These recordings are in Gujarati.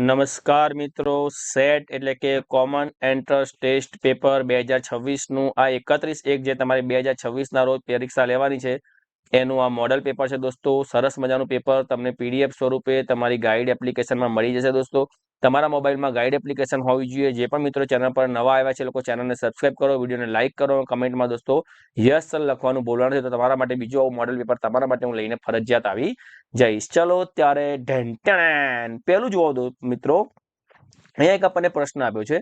નમસ્કાર મિત્રો, સેટ એટલે કે કોમન એન્ટ્રન્સ ટેસ્ટ પેપર 2026નું આ 31/1 જે તમારી 2026ના રોજ પરીક્ષા લેવાની છે એનું આ મોડલ પેપર છે દોસ્તો। સરસ મજાનું પેપર તમને પીડીએફ સ્વરૂપે તમારી ગાઈડ એપ્લિકેશનમાં મળી જશે દોસ્તો। તમારા મોબાઈલમાં ગાઈડ એપ્લિકેશન હોવી જોઈએ। જે પણ મિત્રો ચેનલ પર નવા આવ્યા છે લોકો ચેનલને સબસ્ક્રાઇબ કરો, વિડીયોને લાઇક કરો, કમેન્ટમાં દોસ્તો યસ સર લખવાનું ભૂલવાનું છે। તો તમારા માટે બીજું આવું મોડલ પેપર તમારા માટે હું લઈને ફરજિયાત આવી જઈશ। ચલો ત્યારે પહેલું જોવો દો મિત્રો, અહીંયા એક આપણને પ્રશ્ન આપ્યો છે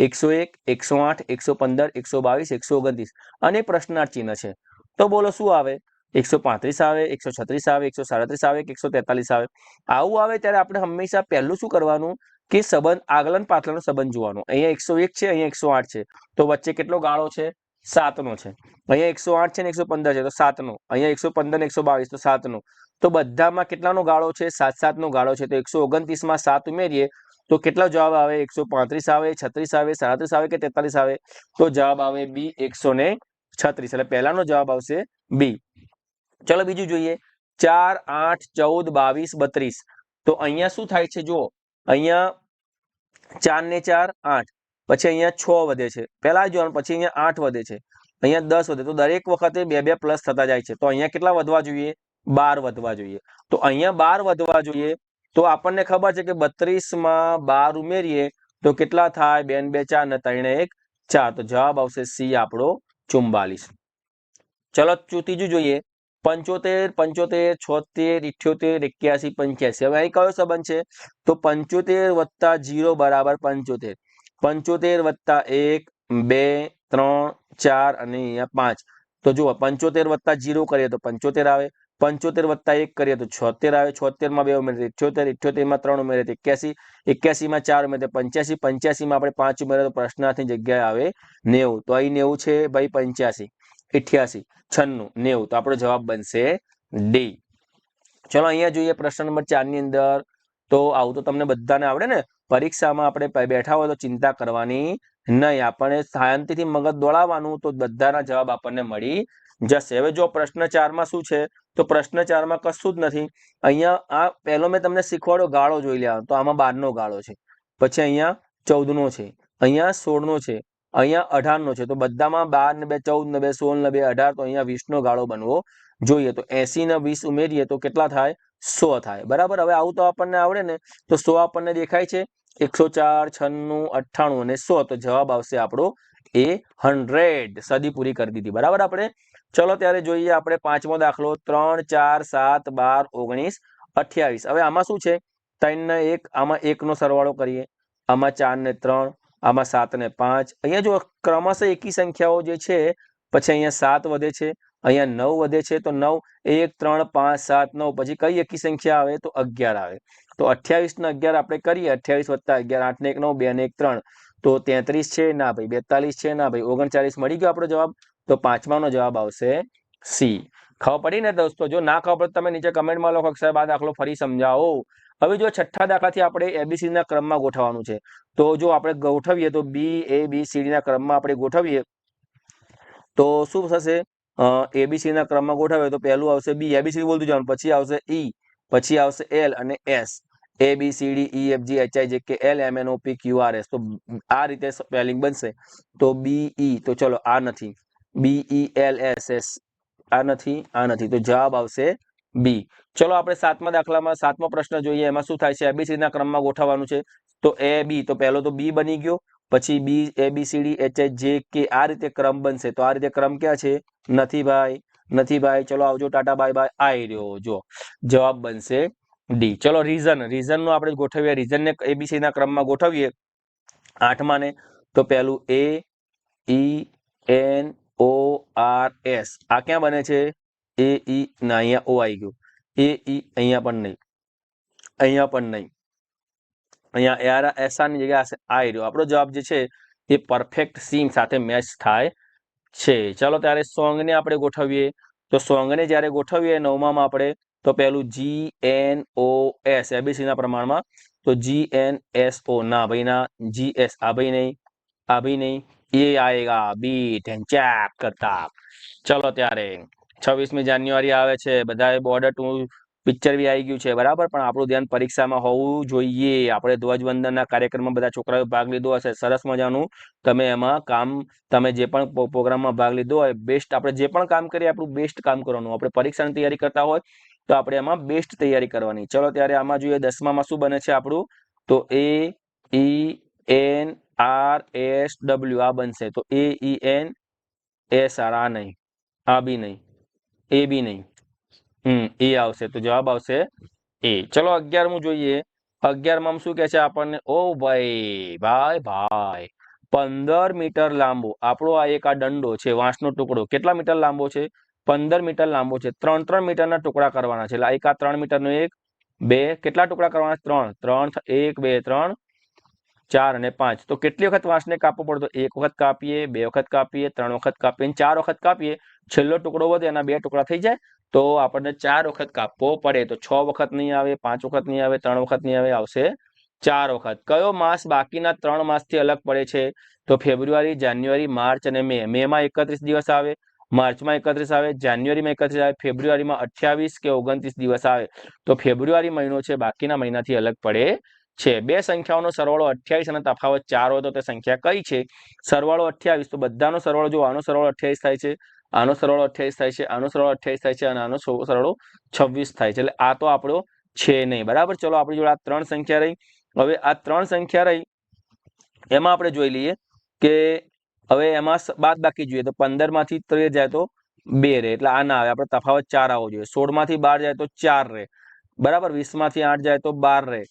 101, 108, 115, 122, 129 અને પ્રશ્નાર્થ ચિહ્ન છે। તો બોલો શું આવે? 135 આવે, 136 આવે, 137 આવે કે 143 આવે? આવું આવે ત્યારે આપણે હંમેશા પહેલું શું કરવાનું કે સંબંધ આગળનો પાછળનો સંબંધ જોવાનો। અહીંયા 101 છે, અહીંયા 108 છે, તો વચ્ચે કેટલો ગાળો છે? 7 નો છે। અહીંયા 108 છે ને 115 છે તો 7 નો, અહીંયા 115 ને 122 તો 7 નો, તો બધામાં કેટલાનો ગાળો છે? 7 નો ગાળો છે। તો 129 માં 7 ઉમેરીએ તો કેટલો જવાબ આવે? 135 આવે, 36 આવે, 37 આવે કે 43 આવે? તો જવાબ આવે બી 136। એટલે પહેલાનો જવાબ આવશે બી। ચલો બીજું જોઈએ, 4, 8, 14, 22, 32। તો અહીંયા શું થાય છે? જુઓ, અહીંયા 4 ને 4 8, પછી અહીંયા 6 વધે છે, પહેલા જોવાનું, પછી અહીંયા 8 વધે છે, અહીંયા 10 વધે, તો દરેક વખતે 2 પ્લસ થતા જાય છે। તો અહીંયા કેટલા વધવા જોઈએ? 12 વધવા જોઈએ। તો અહીંયા 12 વધવા જોઈએ, તો આપણને ખબર છે કે 32 માં 12 ઉમેરીએ તો કેટલા થાય? 2 ને 2 4 ને 3 ને 1 4, તો જવાબ આવશે સી આપણો 44। ચલો ત્રીજું જોઈએ, 75, 75, 76, 78, 81, 85। હવે અહીં કયો સંબંધ છે? તો 75 વત્તા 0 બરાબર 75, 75 વત્તા 1, 2, 3, 4 અને અહીંયા 5। તો જુઓ, 75 વત્તા 0 કરીએ તો 75 આવે, 75 વત્તા 1 કરીએ તો 76 આવે, 76 માં 2 ઉમેરીએ 78, 78 માં 3 ઉમેરીએ તો 81, 81 માં 4 ઉમેરીએ તો 85, 85 માં આપણે 5 ઉમેરીએ તો પ્રશ્નાર્થની જગ્યાએ આવે 90। તો અહીં 90 છે ભાઈ, 85, 88, 96, 90, તો આપણો જવાબ બનશે ડી। ચલો અહીંયા જોઈએ પ્રશ્ન નંબર 4 ની અંદર, તો આવું તો તમને બધાને આવડે ને, પરીક્ષામાં આપણે બેઠા હોય તો ચિંતા કરવાની નહીં, આપણે શાંતિથી મગજ દોડાવવાનું તો બધાના જવાબ આપણને મળી જશે। હવે જો પ્રશ્ન 4 માં શું છે? તો પ્રશ્ન 4 માં કશું જ નથી। અહીંયા આ પહેલો મેં તમને શીખવાડ્યો ગાળો જોઈ લેવાનો, તો આમાં 12 નો ગાળો છે, પછી અહીંયા 14 નો છે, અહીંયા 16 નો છે, અહીંયા 18 નો છે, તો બધામાં 12 ને 2 14 ને 2 16 ને 2 18, તો અહીંયા 20 નો ગાળો બનવો જોઈએ। તો 80 ને 20 ઉમેરીએ તો કેટલા થાય? 100 થાય, બરાબર। હવે આવું તો આપણને આવડે ને, તો 100 આપણને દેખાય છે, 104, 96, 98 અને 100, તો જવાબ આવશે આપણો એ 100, સદી પૂરી કરી દીધી, બરાબર આપણે। ચલો ત્યારે જોઈએ આપણે પાંચમો દાખલો, 3, 4, 7, 12, 19, 28। હવે આમાં શું છે? 3 ને 1, આમાં 1 નો સરવાળો કરીએ, આમાં 4 ને 3, આમાં 7 ને 5, અહીંયા જો ક્રમશઃ એકી સંખ્યાઓ જે છે, પછી અહીંયા 7 વધે છે, અહીંયા 9 વધે છે, તો 9, 1, 3, 5, 7, 9, પછી કઈ એકી સંખ્યા આવે? તો 11 આવે। તો 28 ને 11 આપણે કરીએ, 28 વત્તા 11, 8 ને 1 9, 2 ને 1 3, તો 33 છે ના ભાઈ, 42 છે ના ભાઈ, 39 મળી ગયો આપણો જવાબ। તો પાંચમાનો જવાબ આવશે સી। ખબર પડી ને દોસ્તો? જો ના ખબર પડે તમે નીચે કમેન્ટમાં લખો સાહેબ આ દાખલો ફરી સમજાવો। હવે જો છઠ્ઠા દાખલાથી આપણે એબીસી ના ક્રમમાં ગોઠવવાનું છે, તો જો આપણે ગોઠવીએ તો બી એ બી સી ડી ના ક્રમમાં આપણે ગોઠવીએ તો શું થશે? એબીસી ના ક્રમમાં ગોઠવીએ તો પહેલું આવશે બી, એબીસી બોલતું જવાનું, પછી આવશે ઈ, પછી આવશે એલ અને S, A B C D E F G H I J K L M N O P Q R S. તો આ રીતે સ્પેલિંગ બનશે। તો બી ઈ, તો ચલો આ નથી, બી ઈ એલ એસ એસ, આ નથી, આ નથી, તો જવાબ આવશે બી। ચલો આપણે સાતમા દાખલામાં સાતમો પ્રશ્ન જોઈએ, એમાં શું થાય છે? એબીસી ના ક્રમમાં ગોઠવવાનું છે, તો એ બી, તો પહેલો તો બી બની ગયો, પછી B A B C D H I J K, આ રીતે ક્રમ બનશે। તો આ રીતે ક્રમ ક્યાં છે? નથી ભાઈ, નથી ભાઈ, ચલો આવજો, ટાટા બાય બાય, આઈ રહ્યો, જો જવાબ બનશે ડી। ચલો રીઝન, રીઝન નું આપણે ગોઠવીએ, રીઝન ને એબીસી ના ક્રમમાં ગોઠવીએ આઠમા ને, તો પહેલું A E N O R S, આ ક્યાં બને છે? એ ઈ ના, અહીંયા ઓ આવી ગયું, એ ઈ અહીંયા પણ નહીં, અહીંયા પણ નહીં, અહીંયા એસઆર ની જગ્યાએ આવી રહ્યો, આપણો જવાબ જે છે એ પરફેક્ટ સીમ સાથે મેચ થાય છે। ચાલો ત્યારે સોંગ ને આપણે ગોઠવીએ, તો સોંગ ને જ્યારે ગોઠવીએ નવમામાં આપણે, તો પહેલું G N O S, ABC ના પ્રમાણમાં, તો જી એન એસ ઓ, ના ભાઈ ના, જી એસ, આ ભાઈ નહીં, આ ભાઈ નહીં, ये आएगा बी, ढेंचैक करता। चलो ત્યારે 26મી જાન્યુઆરી આવે છે, બધાએ બોર્ડર પિક્ચર બી આવી ગયું છે બરાબર, પણ આપણું ધ્યાન પરીક્ષામાં હોવું જોઈએ. આપણે ધ્વજવંદનના કાર્યક્રમમાં બધા છોકરાઓએ ભાગ લીધો હશે, સરસ મજાનું તમે એમાં કામ, તમે જે પણ પ્રોગ્રામમાં ભાગ લીધો હોય બેસ્ટ, આપણે જે પણ કામ કરીએ આપણું બેસ્ટ કામ કરવાનું. આપણે પરીક્ષાની તૈયારી કરતા હોય તો આપણે એમાં બેસ્ટ તૈયારી કરવાની. ચલો ત્યારે આમાં જોઈએ 10મામાં શું બને છે આપણું, તો AENRSW આ બનશે. તો AENSR આ નહીં, આ બી નહીં, એ બી નહીં, એ આવશે. તો જવાબ આવશે એ. ચલો 11મું જોઈએ. 11માં શું કે છે આપણને, ઓ ભાઈ ભાઈ ભાઈ 15 મીટર લાંબો આપણો આ એક આ દંડો છે, વાંસનો ટુકડો કેટલા મીટર લાંબો છે, 15 મીટર લાંબો છે. 3 મીટરના ટુકડા કરવાના છે. એટલે એક આ 3 મીટરનો 1 2 કેટલા ટુકડા કરવાના? 3 1 2 3 4 અને 5. તો કેટલી વખત વાંસને કાપવો પડતો? 1 વખત કાપીએ, 2 વખત કાપીએ, 3 વખત કાપીએ, 4 વખત કાપીએ. છેલ્લો ટુકડો વધે એના 2 ટુકડા થઈ જાય, તો આપણને 4 વખત કાપવો પડે. તો 6 વખત નહીં આવે, 5 વખત નહીં આવે, 3 વખત નહીં આવે, આવશે 4 વખત. કયો માસ બાકીના 3 માસથી અલગ પડે છે? તો ફેબ્રુઆરી, જાન્યુઆરી, માર્ચ અને મે. મેમાં 31 દિવસ આવે, માર્ચમાં 31 આવે, જાન્યુઆરીમાં 31 આવે, ફેબ્રુઆરીમાં 28 કે 29 દિવસ આવે. તો ફેબ્રુઆરી મહિનો છે બાકીના મહિનાથી અલગ પડે છે. બે સંખ્યાઓનો સરવાળો 28 અને તફાવત 4 હોય તો તે સંખ્યા કઈ છે? સરવાળો 28, તો બધાનો સરવાળો જો આનો સરવાળો 28 થાય છે, આનો સરવાળો 28 થાય છે, આનો સરવાળો 28 થાય છે અને આનો સરવાળો 26 થાય છે. એટલે આ તો આપણો છે નહીં બરાબર. ચલો આપણી જોડે આ 3 સંખ્યા રહી. હવે આ 3 સંખ્યા રહી એમાં આપણે જોઈ લઈએ કે હવે એમાં બાદ બાકી જોઈએ તો 15 માંથી 13 જાય તો 2 રહે, એટલે આ ના આવે, આપણે તફાવત 4 આવવો જોઈએ. 16 માંથી 12 જાય તો 4 રહે બરાબર, 20 માંથી 8 જાય તો 12 રહે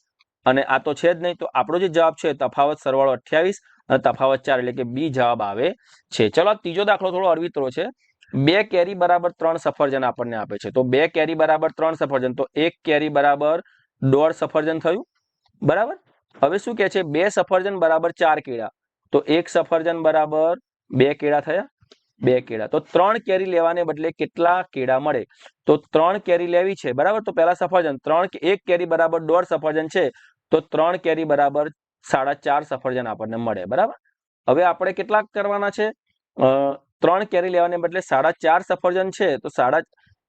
અને આ તો છે જ નહીં. તો આપણો જે જવાબ છે તફાવત સરવાળો 28 અને તફાવત 4 એટલે કે બી જવાબ આવે છે. ચલો ત્રીજો દાખલો થોડો અળવીતરો છે. 2 કેરી બરાબર 3 સફરજન આપણને આપે છે. તો 2 કેરી બરાબર 3 સફરજન, તો 1 કેરી બરાબર 1.5 સફરજન થયું બરાબર. હવે શું કે છે, 2 સફરજન બરાબર 4 કેળા, તો 1 સફરજન બરાબર 2 કેળા થયા, 2 કેળા. તો 3 કેરી લેવાને બદલે કેટલા કેળા મળે? તો 3 કેરી લેવી છે બરાબર, તો પહેલા સફરજન 1 કેરી બરાબર 1.5 સફરજન છે, તો 3 કેરી બરાબર 4.5 સફરજન આપણને મળે બરાબર. હવે આપણે કેટલા કરવાના છે? 3 કેરી લેવાને બદલે 4.5 સફરજન છે, તો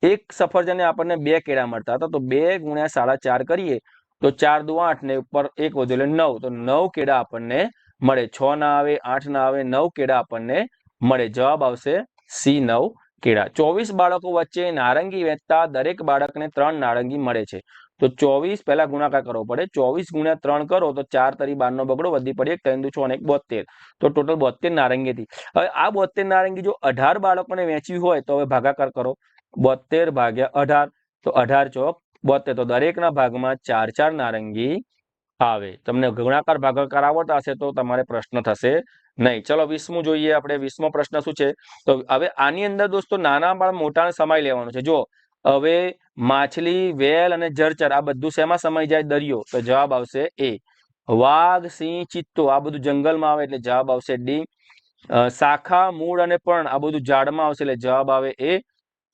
1 સફરજને આપણને 2 કેળા મળતા હતા, તો 2 ગુણ્યા 4.5 કરીએ તો 4 દુ 8 ને ઉપર 1 વધુ એટલે 9, તો 9 કેળા આપણને મળે. 6 ના આવે, 8 ના આવે, 9 કેળા આપણને મળે. જવાબ આવશે સી 9 કેળા. 24 બાળકો વચ્ચે નારંગી વેચતા દરેક બાળકને 3 નારંગી મળે છે. તો 24 પહેલા ગુણાકાર કરવો પડે. 24 ગુણ્યા 3 કરો તો 4 તરી 12 નો બગડો, વધી પડી 1 3 દુ 6 અને 1 72, તો ટોટલ 72 નારંગી હતી. હવે આ 72 નારંગી જો 18 બાળકોને વેચવી હોય તો હવે ભાગાકાર કરો. 72 ભાગ્યા 18, તો 18 ચોક 72, તો દરેકના ભાગમાં 4 4 નારંગી આવે. તમને ગુણાકાર ભાગાકાર આવડતા હશે તો તમારે પ્રશ્ન થશે નહીં. ચલો 20મું જોઈએ આપણે. 20મો પ્રશ્ન શું છે? તો હવે આની અંદર દોસ્તો નાના બાળ મોટા સમય લેવાનો છે. જો હવે માછલી, વેલ અને જળચર આ બધું શેમાં સમાઈ જાય? દરિયો, તો જવાબ આવશે એ. વાઘ, સિંહ, ચિત્તો આ બધું જંગલમાં આવે એટલે જવાબ આવશે ડી. શાખા, મૂળ અને પર્ણ આ બધું ઝાડમાં આવશે એટલે જવાબ આવે એ.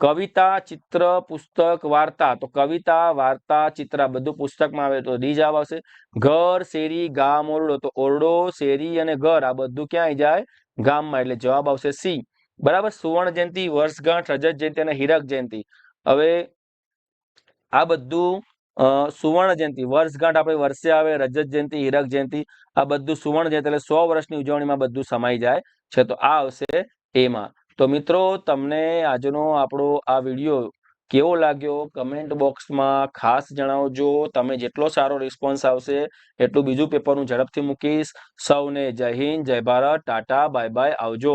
કવિતા, ચિત્ર, પુસ્તક, વાર્તા, તો કવિતા, વાર્તા, ચિત્ર બધું પુસ્તકમાં આવે તો ડી જવાબ આવશે. ઘર, શેરી, ગામ, ઓરડો, તો ઓરડો, શેરી અને ઘર આ બધું ક્યાં આવી જાય? ગામમાં, એટલે જવાબ આવશે સી બરાબર. સુવર્ણ જયંતિ, વર્ષગાંઠ, રજત જયંતિ અને હીરક જયંતિ, હવે આ બધું સુવર્ણ જયંતિ, વર્ષગાંઠ આપણે વર્ષે આવે, રજત જયંતિ, હીરક જયંતિ આ બધું સુવર્ણ જયંતિ એટલે 100 વર્ષની ઉજવણીમાં બધું સમાઈ જાય છે, તો આ આવશે એમાં. તો મિત્રો તમને આજનો આપણો આ વિડીયો કેવો લાગ્યો કમેન્ટ બોક્સમાં ખાસ જણાવજો. તમે જેટલો સારો રિસ્પોન્સ આવશે એટલું બીજું પેપર હું ઝડપથી મૂકીશ. સૌને જય હિન્દ, જય ભારત, ટાટા, બાય બાય, આવજો.